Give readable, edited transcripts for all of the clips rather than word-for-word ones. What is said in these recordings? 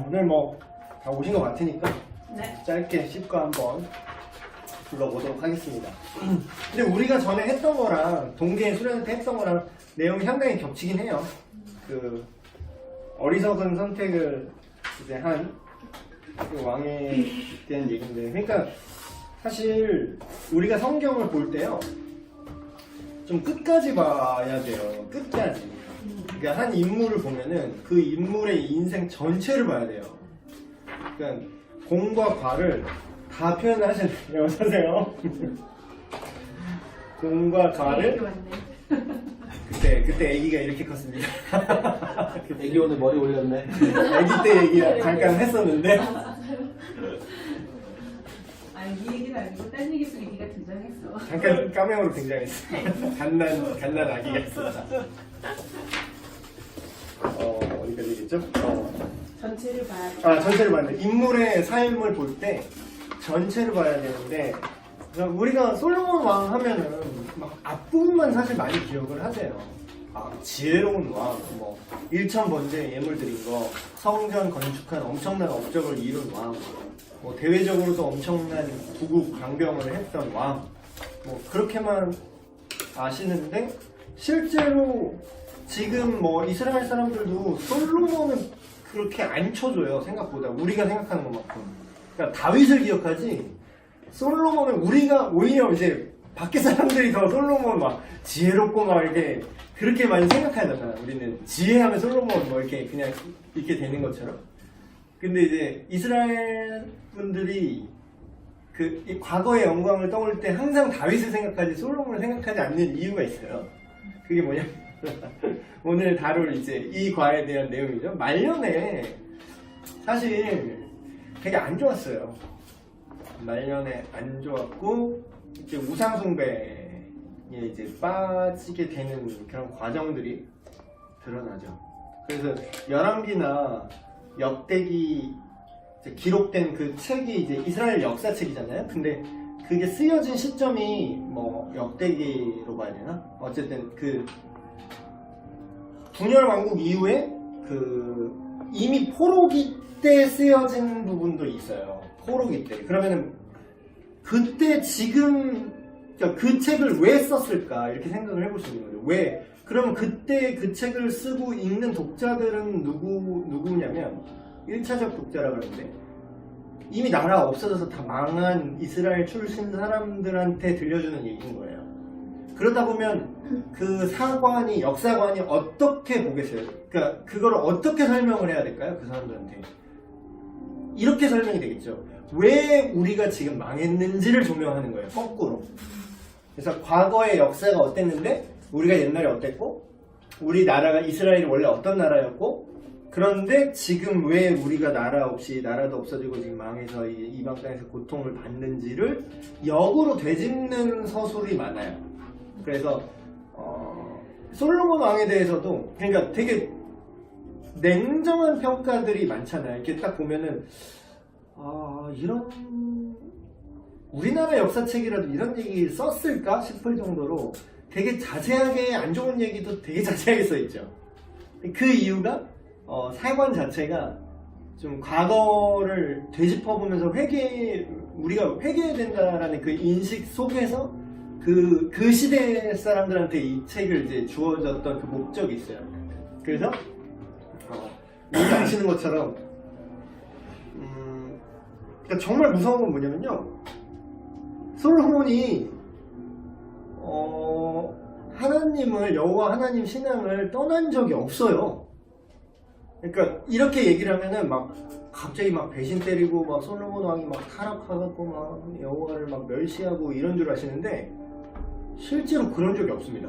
오늘 뭐 다 오신 것 같으니까 네. 짧게 씹고 한번 불러보도록 하겠습니다. 근데 우리가 전에 했던 거랑 동계 수련회 때 했던 거랑 내용이 상당히 겹치긴 해요. 그 어리석은 선택을 이제 한 그 왕에 대한 얘기인데, 그러니까 사실 우리가 성경을 볼 때요 좀 끝까지 봐야 돼요. 끝까지. 그러니까 한 인물을 보면은 그 인물의 인생 전체를 봐야 돼요. 그러니까 공과 과를 다 표현하셨네요. 어서세요. 공과 과를 그때 아기가 이렇게 컸습니다. 애기 오늘 머리 올렸네. 아기 때 얘기 잠깐 했었는데 아니 이 얘기는 아니고 딴 얘기 속에 네가 등장했어. 잠깐 카메오로 등장했어요. 갓난 아기가 있었다. 어디까지 얘기했죠? 전체를 봐야 돼. 전체를 봐야 돼. 인물의 삶을 볼 때 전체를 봐야 되는데, 우리가 솔로몬 왕 하면은 막 앞부분만 사실 많이 기억을 하세요. 지혜로운 왕, 뭐 일천번째 예물 드린 거, 성전 건축한 엄청난 업적을 이룬 왕, 뭐 대외적으로도 엄청난 구국 강병을 했던 왕, 뭐 그렇게만 아시는데, 실제로 지금 뭐 이스라엘 사람들도 솔로몬은 그렇게 안 쳐줘요. 생각보다 우리가 생각하는 것만큼. 그러니까 다윗을 기억하지 솔로몬은, 우리가 오히려 이제 밖에 사람들이 더 솔로몬 막 지혜롭고 막 이렇게 그렇게 많이 생각하잖아. 우리는 지혜하면 솔로몬 뭐 이렇게 그냥 이렇게 되는 것처럼. 근데 이제 이스라엘 분들이 이 과거의 영광을 떠올 때 항상 다윗을 생각하지 솔로몬을 생각하지 않는 이유가 있어요. 그게 뭐냐면 오늘 다룰 이제 이 과에 대한 내용이죠. 말년에 사실 되게 안 좋았어요. 말년에 안 좋았고, 이제 우상숭배에 이제 빠지게 되는 그런 과정들이 드러나죠. 그래서 열왕기나 역대기 기록된 그 책이 이제 이스라엘 역사책이잖아요. 근데 그게 쓰여진 시점이 뭐 역대기로 봐야 되나? 어쨌든 그 분열 왕국 이후에 이미 포로기 때 쓰여진 부분도 있어요. 포로기 때. 그러면은 그때 지금 그 책을 왜 썼을까 이렇게 생각을 해볼 수 있는 거죠. 왜? 그러면 그때 그 책을 쓰고 읽는 독자들은 누구냐면 1차적 독자라고 하는데, 이미 나라 없어져서 다 망한 이스라엘 출신 사람들한테 들려주는 얘기인 거예요. 그러다 보면 그 사관이, 역사관이 어떻게 보겠어요? 그러니까 그걸 어떻게 설명을 해야 될까요? 그 사람들한테 이렇게 설명이 되겠죠. 왜 우리가 지금 망했는지를 조명하는 거예요. 거꾸로. 그래서 과거의 역사가 어땠는데 우리가 옛날에 어땠고, 우리 나라가 이스라엘이 원래 어떤 나라였고, 그런데 지금 왜 우리가 나라 없이, 나라도 없어지고 지금 망해서 이방 땅에서 고통을 받는지를 역으로 되짚는 서술이 많아요. 그래서 솔로몬 왕에 대해서도 그러니까 되게 냉정한 평가들이 많잖아요. 이렇게 딱 보면은 이런 우리나라 역사책이라도 이런 얘기 썼을까 싶을 정도로 되게 자세하게, 안 좋은 얘기도 되게 자세하게 써있죠. 그 이유가 사관 자체가 좀 과거를 되짚어보면서 우리가 회개해야 된다라는 그 인식 속에서 그 시대 사람들한테 이 책을 이제 주어졌던 그 목적이 있어요. 그래서 여기 아시는 것처럼 그러니까 정말 무서운 건 뭐냐면요, 솔로몬이 하나님을, 여호와 하나님 신앙을 떠난 적이 없어요. 그러니까 이렇게 얘기를 하면은 막 갑자기 막 배신 때리고 막 솔로몬 왕이 막 타락하고 막 여호와를 막 멸시하고 이런 줄 아시는데, 실제로 그런 적이 없습니다.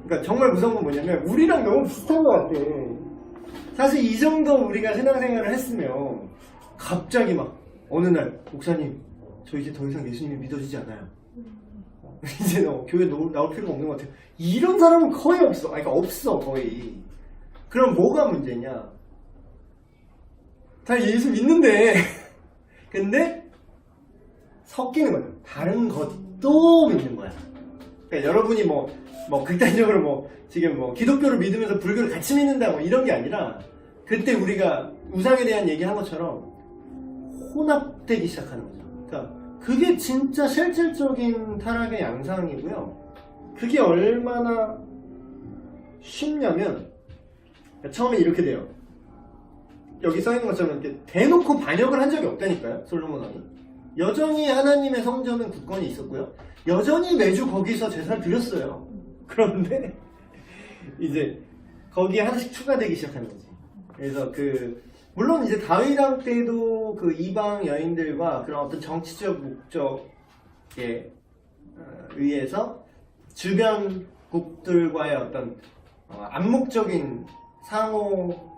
그러니까 정말 무서운 건 뭐냐면 우리랑 너무 비슷한 것 같아. 사실 이 정도 우리가 신앙생활을 했으면 갑자기 막 어느 날 목사님, 저 이제 더 이상 예수님이 믿어지지 않아요. 이제 교회 나올 필요가 없는 것 같아요. 이런 사람은 거의 없어. 그러니까 없어, 거의. 그럼 뭐가 문제냐? 다 예수 믿는데 근데 섞이는 거죠. 다른 것도 믿는 거야. 그러니까 여러분이 극단적으로 지금 기독교를 믿으면서 불교를 같이 믿는다 이런 게 아니라, 그때 우리가 우상에 대한 얘기한 것처럼 혼합되기 시작하는 거죠. 그러니까 그게 진짜 실질적인 타락의 양상이고요. 그게 얼마나 쉽냐면 처음에 이렇게 돼요. 여기 써있는 것처럼 이렇게 대놓고 반역을 한 적이 없다니까요. 솔로몬 왕이. 여전히 하나님의 성전은 굳건히 있었고요. 여전히 매주 거기서 제사를 드렸어요. 그런데 이제 거기에 하나씩 추가되기 시작하는 거지. 그래서 물론 이제 다윗 왕 때도 그 이방 여인들과 그런 어떤 정치적 목적에 의해서 주변국들과의 어떤 암묵적인 상호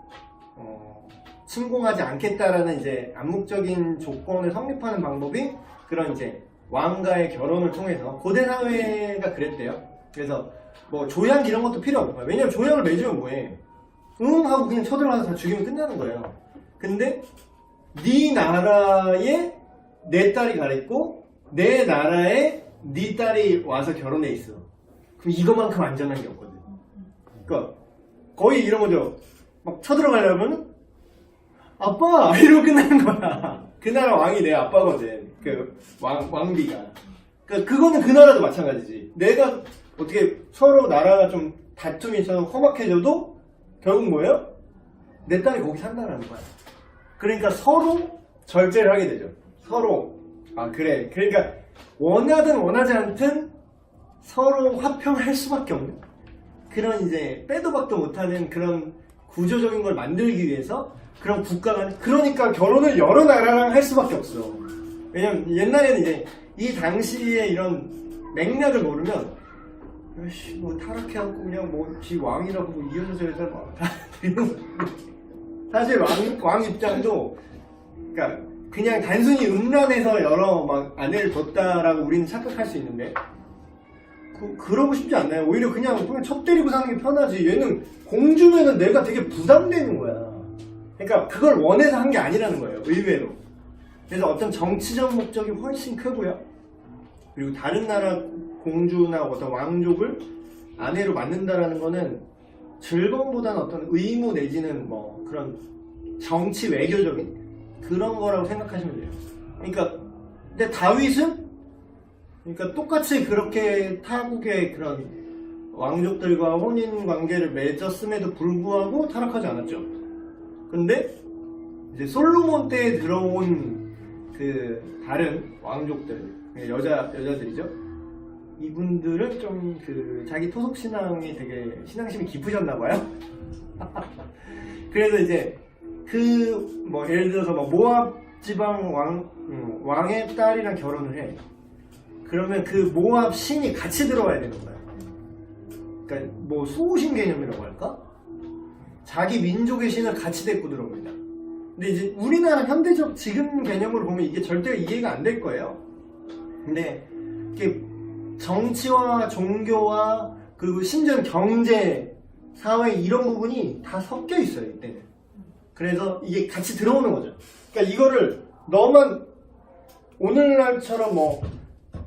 침공하지 않겠다라는 이제 암묵적인 조건을 성립하는 방법이 그런 이제 왕과의 결혼을 통해서 고대 사회가 그랬대요. 그래서 뭐 조약 이런 것도 필요 없는 거예요. 왜냐면 조약을 맺으면 뭐해? 응 하고 그냥 쳐들어가서 다 죽이면 끝나는 거예요. 근데 네 나라에 내 딸이 가랬고 내 나라에 네 딸이 와서 결혼해 있어. 그럼 이거만큼 안전한 게 없거든. 그러니까 거의 이런 거죠. 막 쳐들어가려면 아빠! 이러고 끝나는 거야. 그 나라 왕이 내 아빠거든. 왕비가. 그거는 그 나라도 마찬가지지. 내가 어떻게 서로 나라가 좀 다툼이 좀 험악해져도 결국 뭐예요? 내 딸이 거기 산다라는 거야. 그러니까 서로 절제를 하게 되죠. 서로. 그래. 그러니까 원하든 원하지 않든 서로 화평할 수밖에 없는 그런 이제 빼도 박도 못하는 그런 구조적인 걸 만들기 위해서 그런 국가가 그러니까 결혼을 여러 나라랑 할 수밖에 없어. 왜냐면 옛날에는 이제 이 당시에 이런 맥락을 모르면 뭐 타락해갖고 그냥 지 왕이라고 이어져서 해서 사실 왕 입장도 그러니까 그냥 단순히 음란해서 여러 막 아내를 뒀다라고 우리는 착각할 수 있는데 그러고 싶지 않나요? 오히려 그냥 첩 때리고 사는 게 편하지. 얘는 공주면은 내가 되게 부담되는 거야. 그러니까 그걸 원해서 한 게 아니라는 거예요. 의외로. 그래서 어떤 정치적 목적이 훨씬 크고요. 그리고 다른 나라 공주나 어떤 왕족을 아내로 만든다라는 거는 즐거움보다는 어떤 의무 내지는 뭐 그런 정치 외교적인 그런 거라고 생각하시면 돼요. 그러니까 근데 다윗은 그러니까 똑같이 그렇게 타국의 그런 왕족들과 혼인 관계를 맺었음에도 불구하고 타락하지 않았죠. 근데 이제 솔로몬 때에 들어온 그 다른 왕족들, 여자들이죠. 이분들은 좀 자기 토속 신앙이 되게 신앙심이 깊으셨나봐요. 그래서 이제 뭐 예를 들어서 뭐 모압 지방 왕의 딸이랑 결혼을 해. 그러면 그 모압 신이 같이 들어와야 되는 거야. 그러니까 뭐 수호신 개념이라고 할까? 자기 민족의 신을 같이 데리고 들어옵니다. 근데 이제 우리나라 현대적 지금 개념으로 보면 이게 절대 이해가 안 될 거예요. 근데 이게 정치와 종교와 그리고 심지어 경제, 사회 이런 부분이 다 섞여 있어요, 이때는. 그래서 이게 같이 들어오는 거죠. 그러니까 이거를 너만 오늘날처럼 뭐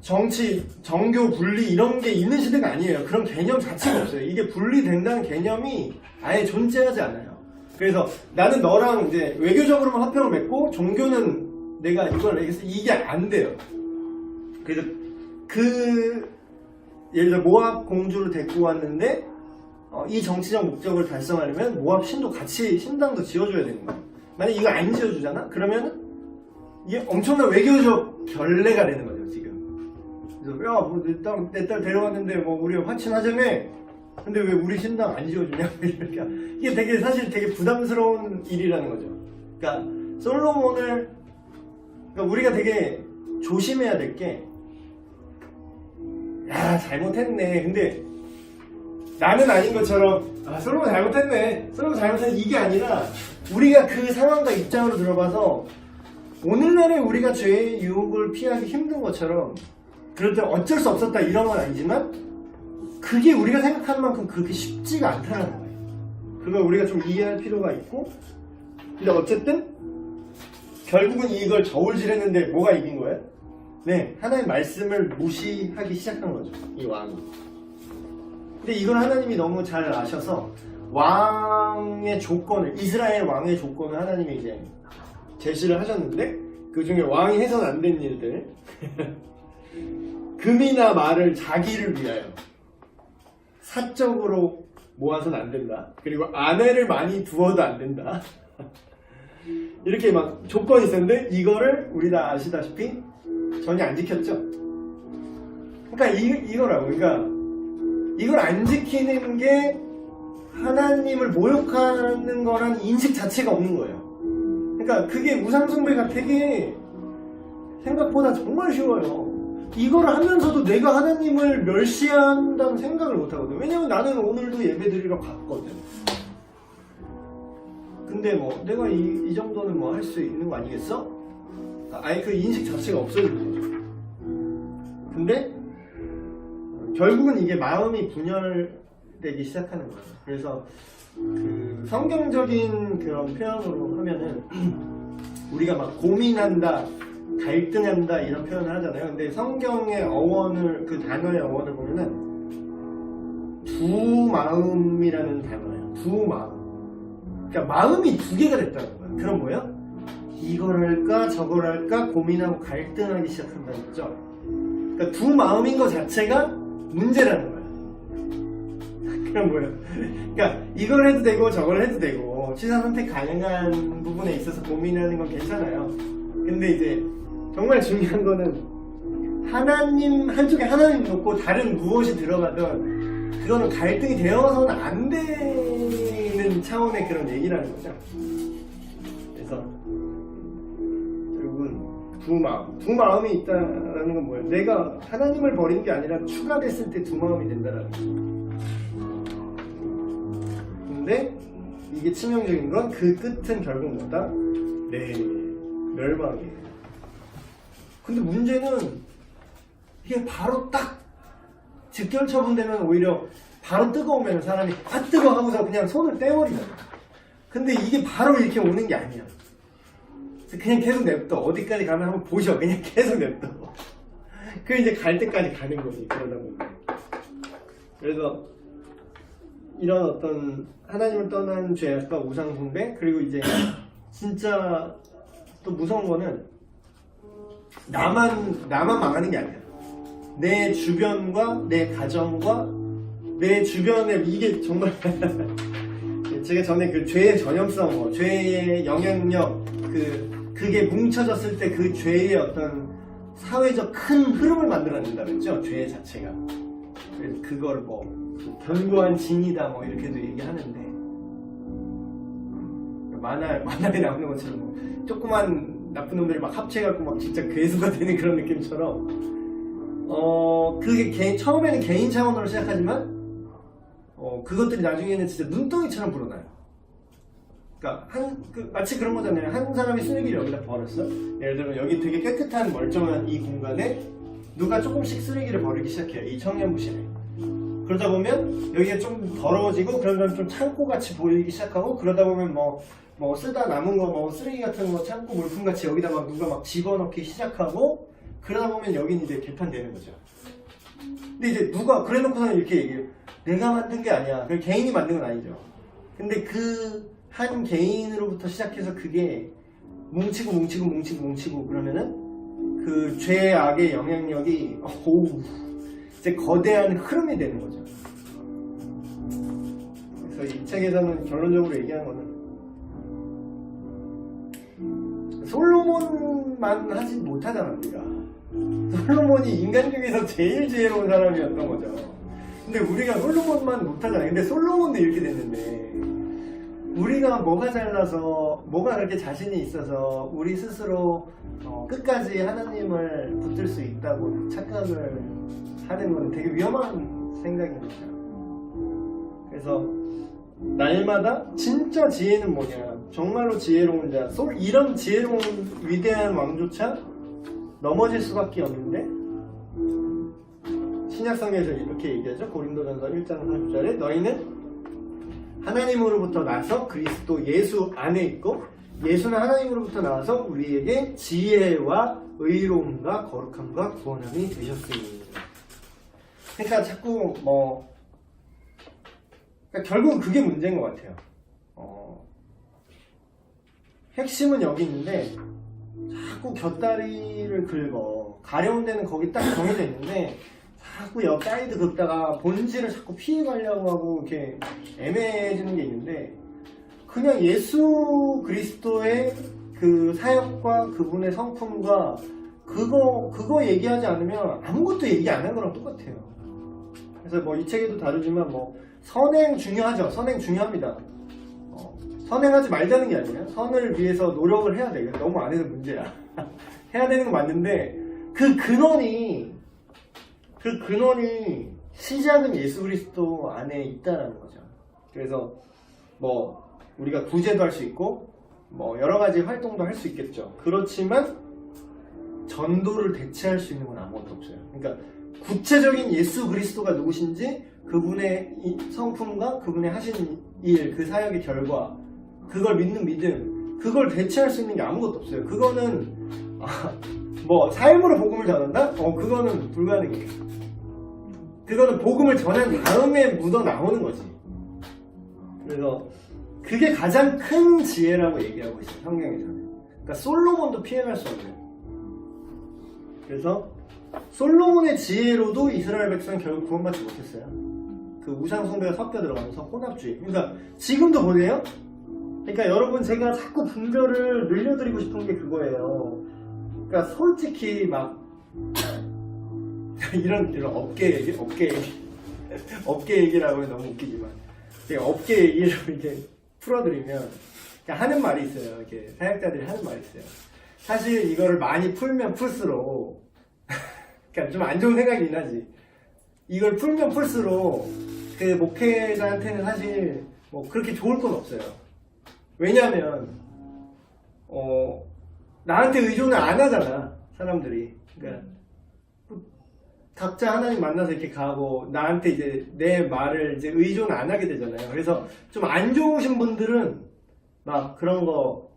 정치, 정교 분리 이런 게 있는 시대가 아니에요. 그런 개념 자체가 없어요. 이게 분리된다는 개념이 아예 존재하지 않아요. 그래서 나는 너랑 이제 외교적으로만 화평을 맺고 종교는 내가 이걸 알겠어. 이게 안 돼요. 그래서 예를 들어 모압 공주를 데리고 왔는데 이 정치적 목적을 달성하려면 모압 신도 같이 신당도 지어줘야 되는 거예요. 만약 이거 안 지어주잖아? 그러면 이게 엄청난 외교적 결례가 되는 거죠, 지금. 그래서 야, 뭐 내 딸 데려왔는데 뭐 우리 화친하자며. 근데 왜 우리 신당 안 지어주냐? 이게 되게 사실 되게 부담스러운 일이라는 거죠. 그러니까 솔로몬을 그러니까 우리가 되게 조심해야 될 게 야, 잘못했네. 근데 나는 아닌 것처럼 솔로몬 잘못했네. 솔로몬 잘못했네. 이게 아니라 우리가 그 상황과 입장으로 들어봐서 오늘날에 우리가 죄의 유혹을 피하기 힘든 것처럼 그럴 때 어쩔 수 없었다 이런 건 아니지만 그게 우리가 생각하는 만큼 그렇게 쉽지가 않다는 거예요. 그걸 우리가 좀 이해할 필요가 있고 근데 어쨌든 결국은 이걸 저울질했는데 뭐가 이긴 거예요? 네, 하나님의 말씀을 무시하기 시작한 거죠. 이 왕이. 근데 이걸 하나님이 너무 잘 아셔서 왕의 조건을, 이스라엘 왕의 조건을 하나님이 이제 제시를 하셨는데, 그 중에 왕이 해서는 안 된 일들. 금이나 말을 자기를 위하여 사적으로 모아서는 안 된다. 그리고 아내를 많이 두어도 안 된다. 이렇게 막 조건이 있었는데, 이거를 우리 다 아시다시피 전혀 안 지켰죠. 그러니까 이거라고. 그러니까 이걸 안 지키는 게 하나님을 모욕하는 거란 인식 자체가 없는 거예요. 그러니까 그게 우상숭배가 되게 생각보다 정말 쉬워요. 이걸 하면서도 내가 하나님을 멸시한다는 생각을 못 하거든. 왜냐면 나는 오늘도 예배드리러 갔거든. 근데 뭐 내가 이 정도는 뭐 할 수 있는 거 아니겠어? 아예 그 인식 자체가 없어진 거죠. 근데 결국은 이게 마음이 분열되기 시작하는 거예요. 그래서 그 성경적인 그런 표현으로 하면은 우리가 막 고민한다, 갈등한다 이런 표현을 하잖아요. 근데 성경의 어원을, 그 단어의 어원을 보면은 두 마음이라는 단어예요. 두 마음. 그러니까 마음이 두 개가 됐다는 거예요. 그럼 뭐야? 이걸 할까 저걸 할까 고민하고 갈등하기 시작한다는 거죠. 그러니까 두 마음인 것 자체가 문제라는 거예요. 그럼 뭐예요? 그러니까 이걸 해도 되고 저걸 해도 되고 취사 선택 가능한 부분에 있어서 고민하는 건 괜찮아요. 근데 이제 정말 중요한 거는 하나님 한쪽에 하나님 놓고 다른 무엇이 들어가든 그거는 갈등이 되어서는 안 되는 차원의 그런 얘기라는 거죠. 그래서 결국은 두 마음이 있다라는 건 뭐예요? 내가 하나님을 버린 게 아니라 추가됐을 때 두 마음이 된다라는 거죠. 근데 이게 치명적인 건 그 끝은 결국 뭐다? 네, 멸망이에요. 근데 문제는 이게 바로 딱 직결 처분되면 오히려 바로 뜨거우면 사람이 아 뜨거 하고서 그냥 손을 떼버리잖아. 근데 이게 바로 이렇게 오는 게 아니야. 그냥 계속 냅둬. 어디까지 가면 한번 보셔. 그냥 계속 냅둬. 그 이제 갈 때까지 가는 거지. 그러다 보면. 그래서 이런 어떤 하나님을 떠난 죄악과 우상숭배, 그리고 이제 진짜 또 무서운 거는 나만 망하는 게 아니야. 내 주변과 내 가정과 내 주변에 이게 정말 제가 전에 그 죄의 전염성, 죄의 영향력, 그게 뭉쳐졌을 때 그 죄의 어떤 사회적 큰 흐름을 만들어낸다 그랬죠. 죄 자체가. 그래서 그걸 뭐 견고한 진이다 뭐 이렇게도 얘기하는데 만화에 나오는 것처럼 뭐 조그만 나쁜 놈들이 막 합체해갖고 막 진짜 괴수가 되는 그런 느낌처럼 그게 처음에는 개인 차원으로 시작하지만 그것들이 나중에는 진짜 눈덩이처럼 불어나요. 그러니까 마치 그런 거잖아요. 한 사람이 쓰레기를 여기다 버렸어. 예를 들면 여기 되게 깨끗한 멀쩡한 이 공간에 누가 조금씩 쓰레기를 버리기 시작해요. 이 청년부실에. 그러다 보면 여기가 좀 더러워지고 그러면 좀 창고같이 보이기 시작하고 그러다 보면 뭐 쓰다 남은 거 뭐 쓰레기 같은 거 창고 물품같이 여기다 막 누가 막 집어넣기 시작하고 그러다 보면 여긴 이제 개판되는 거죠. 근데 이제 누가 그래놓고서는 이렇게 얘기해요. 내가 만든 게 아니야. 그 개인이 만든 건 아니죠. 근데 그 한 개인으로부터 시작해서 그게 뭉치고 그러면은 그 죄악의 영향력이 이제 거대한 흐름이 되는 거죠. 그래서 이 책에서는 결론적으로 얘기한 거는 솔로몬만 하지 못하잖아 우리가. 솔로몬이 인간 중에서 제일 지혜로운 사람이었던 거죠. 근데 우리가 솔로몬만 못하잖아. 근데 솔로몬도 이렇게 됐는데 우리가 뭐가 잘나서 뭐가 그렇게 자신이 있어서 우리 스스로 끝까지 하나님을 붙들 수 있다고 착각을 하는 건 되게 위험한 생각입니다. 그래서 날마다 진짜 지혜는 뭐냐, 정말로 지혜로운 자, 이런 지혜로운 위대한 왕조차 넘어질 수밖에 없는데 신약성경에서 이렇게 얘기하죠. 고린도전서 1장 40절에 너희는 하나님으로부터 나서 그리스도 예수 안에 있고 예수는 하나님으로부터 나와서 우리에게 지혜와 의로움과 거룩함과 구원함이 되셨으니. 그러니까 자꾸 그러니까 결국은 그게 문제인 것 같아요. 핵심은 여기 있는데 자꾸 곁다리를 긁어. 가려운 데는 거기 딱 정해져 있는데 자꾸 옆 사이드 긁다가 본질을 자꾸 피해가려고 하고 이렇게 애매해지는 게 있는데, 그냥 예수 그리스도의 그 사역과 그분의 성품과 그거 얘기하지 않으면 아무것도 얘기 안 한 거랑 똑같아요. 그래서 뭐 이 책에도 다루지만 뭐 선행 중요하죠. 선행 중요합니다. 선행하지 말자는 게 아니에요. 선을 위해서 노력을 해야 돼요. 너무 안 해서 문제야. 해야 되는 건 맞는데 그 근원이 시작은 예수 그리스도 안에 있다라는 거죠. 그래서 뭐 우리가 구제도 할 수 있고 뭐 여러 가지 활동도 할 수 있겠죠. 그렇지만 전도를 대체할 수 있는 건 아무것도 없어요. 그러니까 구체적인 예수 그리스도가 누구신지, 그분의 성품과 그분의 하신 일, 그 사역의 결과, 그걸 믿는 믿음, 그걸 대체할 수 있는 게 아무것도 없어요. 그거는 뭐 삶으로 복음을 전한다? 그거는 불가능해요. 그거는 복음을 전한 다음에 묻어 나오는 거지. 그래서 그게 가장 큰 지혜라고 얘기하고 있어요, 성경에서는. 그러니까 솔로몬도 피해갈 수 없는. 그래서 솔로몬의 지혜로도 이스라엘 백성은 결국 구원받지 못했어요. 그 우상숭배가 섞여 들어가면서 혼합주의. 그러니까 지금도 보세요. 그러니까 여러분, 제가 자꾸 분별을 늘려드리고 싶은 게 그거예요. 그러니까 솔직히 막 이런 업계 얘기라고 하면 너무 웃기지만, 업계 얘기를 이렇게 풀어드리면 그러니까 하는 말이 있어요. 이렇게 사역자들이 하는 말이 있어요. 사실 이거를 많이 풀면 풀수록 그러니까 좀 안 좋은 생각이긴 하지. 이걸 풀면 풀수록 그 목회자한테는 사실 뭐 그렇게 좋을 건 없어요. 왜냐하면 나한테 의존을 안 하잖아, 사람들이. 그러니까 각자 하나님 만나서 이렇게 가고 나한테 이제 내 말을 이제 의존 안 하게 되잖아요. 그래서 좀 안 좋으신 분들은 막 그런 거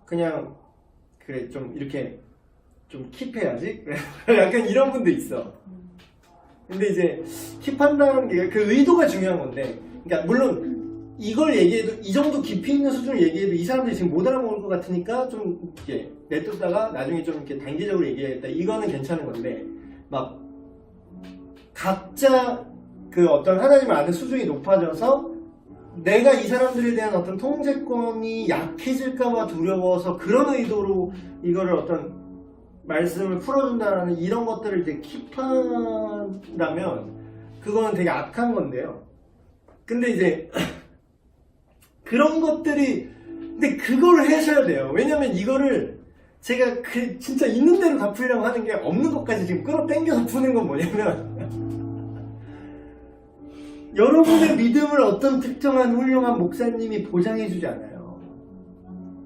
그냥 그래 좀 이렇게 좀 킵해야지. 약간 이런 분도 있어. 근데 이제 킵한다는 게 그 의도가 중요한 건데, 그러니까 물론 이걸 얘기해도, 이 정도 깊이 있는 수준을 얘기해도 이 사람들이 지금 못 알아먹을 것 같으니까 좀 이렇게 냅뒀다가 나중에 좀 이렇게 단계적으로 얘기해야겠다. 이거는 괜찮은 건데, 막 각자 그 어떤 하나님을 아는 수준이 높아져서 내가 이 사람들에 대한 어떤 통제권이 약해질까봐 두려워서 그런 의도로 이거를 어떤 말씀을 풀어준다라는 이런 것들을 이제 킵한다면 그거는 되게 악한 건데요. 근데 이제 그런 것들이, 근데 그걸 하셔야 돼요. 왜냐면 이거를 제가 진짜 있는 대로 다 풀려고 하는 게 없는 것까지 지금 끌어당겨서 푸는 건 뭐냐면 여러분의 믿음을 어떤 특정한 훌륭한 목사님이 보장해주지 않아요.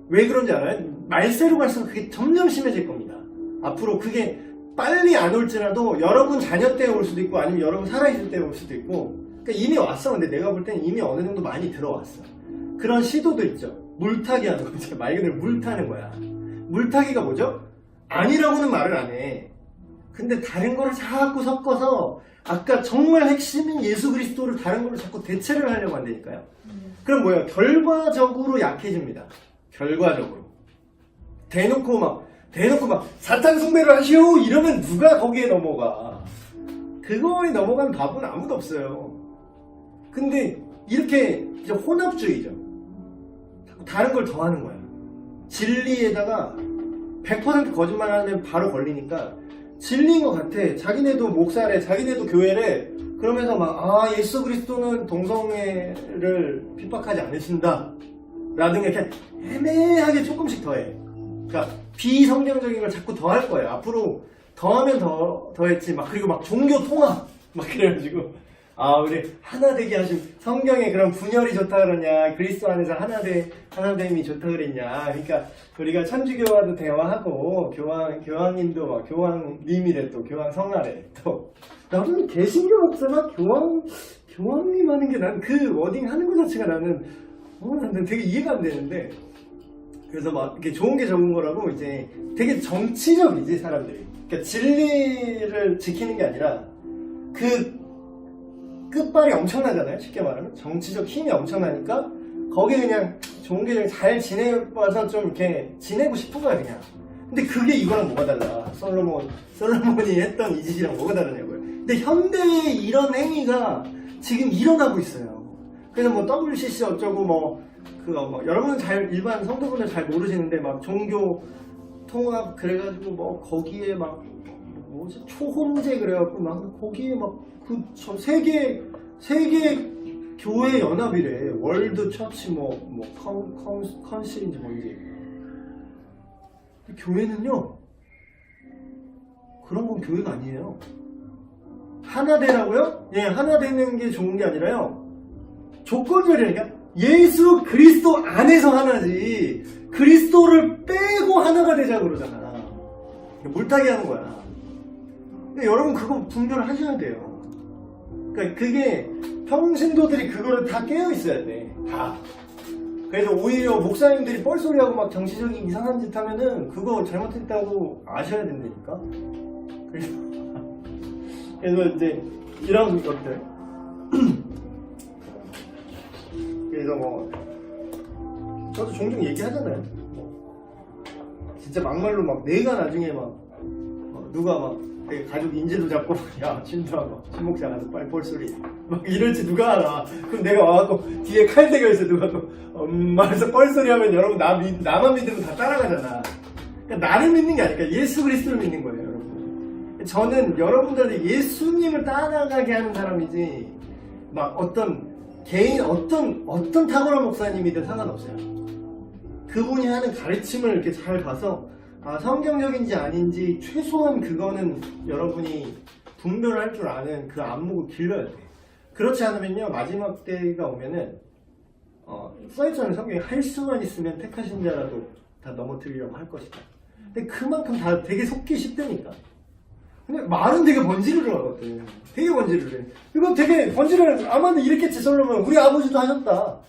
왜 그런지 알아요? 말세로 갈수록 그게 점점 심해질 겁니다. 앞으로 그게 빨리 안 올지라도 여러분 자녀 때 올 수도 있고 아니면 여러분 살아있을 때 올 수도 있고, 그러니까 이미 왔어. 근데 내가 볼 땐 이미 어느 정도 많이 들어왔어. 그런 시도도 있죠. 물타기 하는 거죠. 말 그대로 물타는 거야. 물타기가 뭐죠? 아니라고는 말을 안 해. 근데 다른 거를 자꾸 섞어서 아까 정말 핵심인 예수 그리스도를 다른 걸로 자꾸 대체를 하려고 한다니까요. 그럼 뭐예요? 결과적으로 약해집니다. 결과적으로. 대놓고 막 사탄 숭배를 하시오 이러면 누가 거기에 넘어가? 그거에 넘어가는 답은 아무도 없어요. 근데 이렇게 이제 혼합주의죠. 자꾸 다른 걸 더하는 거야. 진리에다가 100% 거짓말하면 바로 걸리니까 진리인 것 같아. 자기네도 목사래, 자기네도 교회래. 그러면서 막 예수 그리스도는 동성애를 핍박하지 않으신다 라든가 이렇게 애매하게 조금씩 더해. 그러니까 비성경적인 걸 자꾸 더할 거예요. 앞으로 더하면 더했지. 그리고 막 종교 통합 막 그래가지고 우리 하나 되게 하신 성경에 그런 분열이 좋다 그러냐, 그리스도 안에서 하나됨이 좋다 그랬냐. 그러니까 우리가 천주교와도 대화하고 교황님도 막 교황님이래, 또 교황 성하래. 또 나는 개신교 목사가 교황님 하는 게 난 그 워딩 하는 것 자체가 나는 되게 이해가 안 되는데, 그래서 막 이렇게 좋은 게 적은 거라고 이제 되게 정치적이지 사람들이. 그러니까 진리를 지키는 게 아니라 그 끝발이 엄청나잖아요. 쉽게 말하면 정치적 힘이 엄청나니까 거기에 그냥 좋은 게 잘 지내봐서 좀 이렇게 지내고 싶은 거야 그냥. 근데 그게 이거랑 뭐가 달라? 솔로몬이 했던 이 짓이랑 뭐가 다르냐고요. 근데 현대의 이런 행위가 지금 일어나고 있어요. 그래서 뭐 WCC 어쩌고 뭐 여러분은 일반 성도분들 잘 모르시는데 막 종교 통합 그래가지고 뭐 거기에 막 뭐지 초혼제 그래갖고 막 거기에 막 그 세계 교회 연합이래. 월드 처치 컨실인지 뭔지. 교회는요 그런 건 교회가 아니에요. 하나 되라고요? 예, 하나 되는 게 좋은 게 아니라요. 조건절이니까 예수 그리스도 안에서 하나지 그리스도를 빼고 하나가 되자 그러잖아. 물타기 하는 거야. 근데 여러분 그거 분별을 하셔야 돼요. 그러니까 그게 평신도들이 그거를 다 깨어 있어야 돼. 다. 그래서 오히려 목사님들이 뻘소리하고 막 정치적인 이상한 짓 하면은 그거 잘못했다고 아셔야 된다니까. 그래서 이제 이런 것들. 그래서 뭐 저도 종종 얘기하잖아요. 진짜 막말로 막 내가 나중에 막 누가 막 내 가족 인질도 잡고 야 진짜하고 신목사 가서 빨리 뻘소리 막 이럴지 누가 알아. 그럼 내가 와갖고 뒤에 칼대가 있어 누가 또 엄마에서 뻘소리 하면 여러분 나만 믿으면 다 따라가잖아. 그러니까 나를 믿는 게 아니라 예수 그리스도를 믿는 거예요 여러분. 저는 여러분들한테 예수님을 따라가게 하는 사람이지 막 어떤 개인 어떤 탁월한 목사님이든 상관없어요. 그분이 하는 가르침을 이렇게 잘 봐서 성경적인지 아닌지 최소한 그거는 여러분이 분별할 줄 아는 그 안목을 길러야 돼. 그렇지 않으면요 마지막 때가 오면은 써있잖아요. 성경에 할 수만 있으면 택하신 자라도 다 넘어뜨리려고 할 것이다. 근데 그만큼 다 되게 속기 쉽다니까. 근데 말은 되게 번지르르 하거든. 되게 번지르르 해. 이거 되게 번지르르 아마도 이랬겠지. 솔로몬 우리 아버지도 하셨다.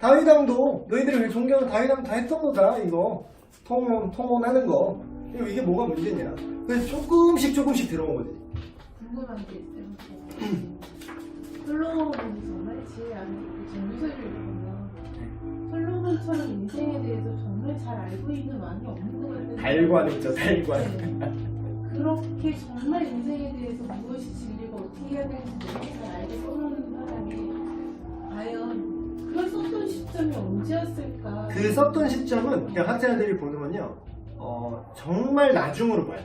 다윗왕도 너희들이 존경하는 다윗왕 다 했던 거다. 이거 통혼하는 거. 이게 뭐가 문제냐. 그래서 조금씩 들어온 거지. 궁금한 게 있어요. 솔로몬이 정말 지혜 아니고 정서를 보면 솔로몬처럼 인생에 대해서 정말 잘 알고 있는 왕이 없는 것 같아요. 달관 있죠, 달관. 그렇게 정말 인생에 대해서 무엇이 진리고 어떻게 해야 되는지 너무 잘 알게 써놓는 사람이 과연 그걸 썼던 시점이 언제였을까? 그 썼던 시점은 그냥 학자들이 보는 건요 정말 나중으로 봐요.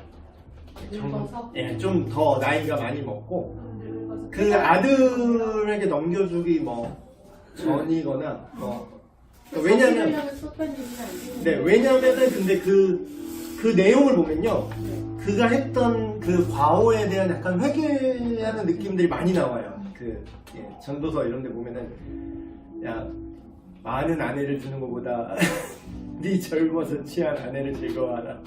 늙어서? 예, 좀 더 나이가 많이 먹고 늙어서 그 아들에게 넘겨주기 뭐 전이거나 왜냐면 썼다는 얘기는 알겠는데 네, 왜냐면은 근데 그 내용을 보면요 그가 했던 그 과오에 대한 약간 회개하는 느낌들이 많이 나와요. 전도서 이런 데 보면은 야 많은 아내를 주는 것보다 네 젊어서 취한 아내를 즐거워하라.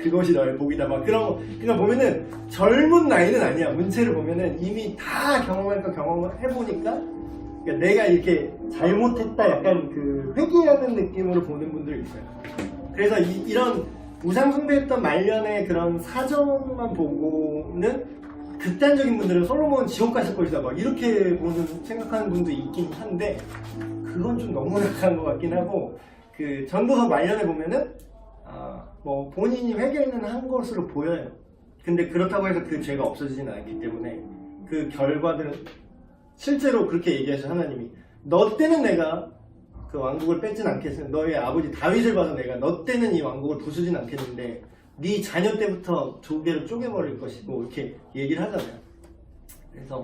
그것이 너의 복이다. 막 그런 거. 그러니까 보면은 젊은 나이는 아니야. 문체를 보면은 이미 다 경험을 해보니까 그러니까 내가 이렇게 잘못했다 약간 그 회개하는 느낌으로 보는 분들이 있어요. 그래서 이런 우상숭배했던 말년의 그런 사정만 보고는 극단적인 분들은 솔로몬은 지옥 가실 것이다 막 이렇게 생각하는 분도 있긴 한데 그건 좀 너무 약한 것 같긴 하고 그 전도서 말년에 보면은 뭐 본인이 회개는 한 것으로 보여요. 근데 그렇다고 해서 그 죄가 없어지지는 않기 때문에 그 결과들은 실제로 그렇게 얘기하셔. 하나님이 너 때는 내가 그 왕국을 뺏진 않겠어. 너의 아버지 다윗을 봐서 내가 너 때는 이 왕국을 부수진 않겠는데 네 자녀 때부터 두 개로 쪼개버릴 것이고 이렇게 얘기를 하잖아요. 그래서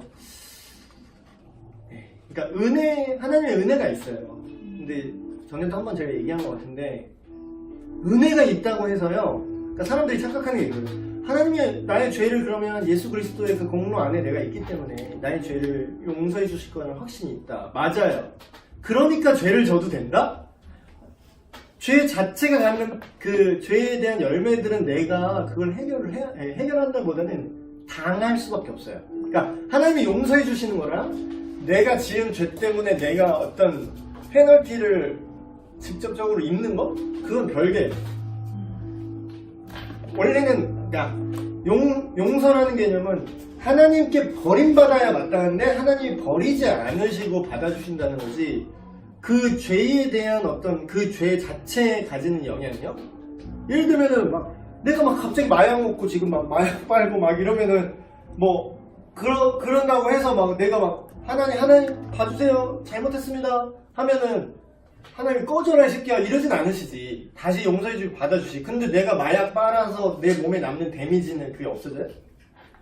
그러니까 하나님의 은혜가 있어요. 근데 전에도 한번 제가 얘기한 것 같은데 은혜가 있다고 해서요. 그러니까 사람들이 착각하는 게 이거예요. 하나님이 나의 죄를 그러면 예수 그리스도의 그 공로 안에 내가 있기 때문에 나의 죄를 용서해 주실 거라는 확신이 있다. 맞아요. 그러니까 죄를 져도 된다? 죄 자체가 갖는 그 죄에 대한 열매들은 내가 그걸 해결한다보다는 당할 수밖에 없어요. 그러니까 하나님이 용서해 주시는 거랑 내가 지은 죄 때문에 내가 어떤 페널티를 직접적으로 입는 거? 그건 별개예요. 원래는 용서라는 개념은 하나님께 버림받아야 마땅한데 하나님이 버리지 않으시고 받아주신다는 거지. 그 죄에 대한 어떤 그 죄 자체에 가지는 영향이요? 예를 들면은 막 내가 막 갑자기 마약 먹고 지금 막 마약 빨고 막 이러면은 뭐 그런다고 해서 막 내가 막 하나님 봐주세요 잘못했습니다 하면은 하나님 꺼져라 이 새끼야 이러진 않으시지. 다시 용서해주고 받아주시. 근데 내가 마약 빨아서 내 몸에 남는 데미지는 그게 없어져요?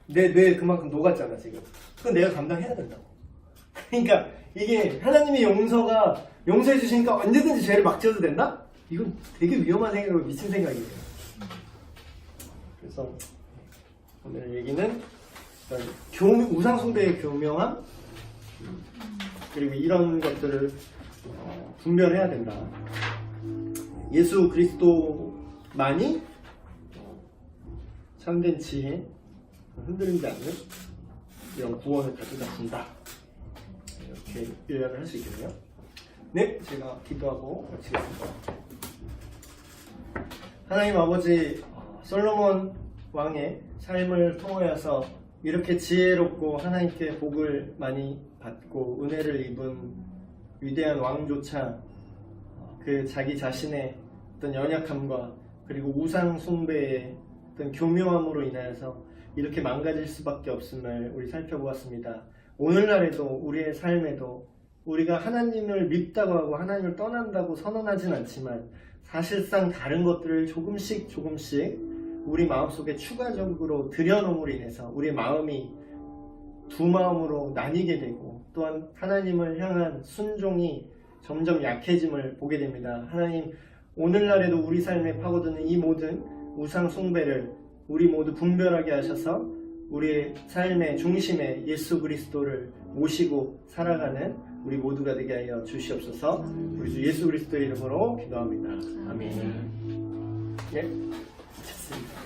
내 뇌에 그만큼 녹았잖아 지금. 그건 내가 감당해야 된다고. 그러니까 이게 하나님의 용서해 주시니까 언제든지 죄를 막 지어도 된다? 이건 되게 위험한 생각이고 미친 생각이에요. 그래서 오늘 얘기는 우상 숭배의 교묘함 그리고 이런 것들을 분별해야 된다. 예수 그리스도만이 참된 지혜, 흔들리지 않는 이런 구원을 가져다 준다. 이렇게 요약을 할 수 있겠네요. 네, 제가 기도하고 마치겠습니다. 하나님 아버지, 솔로몬 왕의 삶을 통하여서 이렇게 지혜롭고 하나님께 복을 많이 받고 은혜를 입은 위대한 왕조차 그 자기 자신의 어떤 연약함과 그리고 우상 숭배의 어떤 교묘함으로 인하여서 이렇게 망가질 수밖에 없음을 우리 살펴보았습니다. 오늘날에도 우리의 삶에도 우리가 하나님을 밉다고 하고 하나님을 떠난다고 선언하진 않지만 사실상 다른 것들을 조금씩 우리 마음속에 추가적으로 들여놓음으로 인해서 우리 마음이 두 마음으로 나뉘게 되고 또한 하나님을 향한 순종이 점점 약해짐을 보게 됩니다. 하나님, 오늘날에도 우리 삶에 파고드는 이 모든 우상 숭배를 우리 모두 분별하게 하셔서 우리의 삶의 중심에 예수 그리스도를 모시고 살아가는 우리 모두가 되게 하여 주시옵소서. 우리 주 예수 그리스도의 이름으로 기도합니다. 아멘. 예, 됐습니다.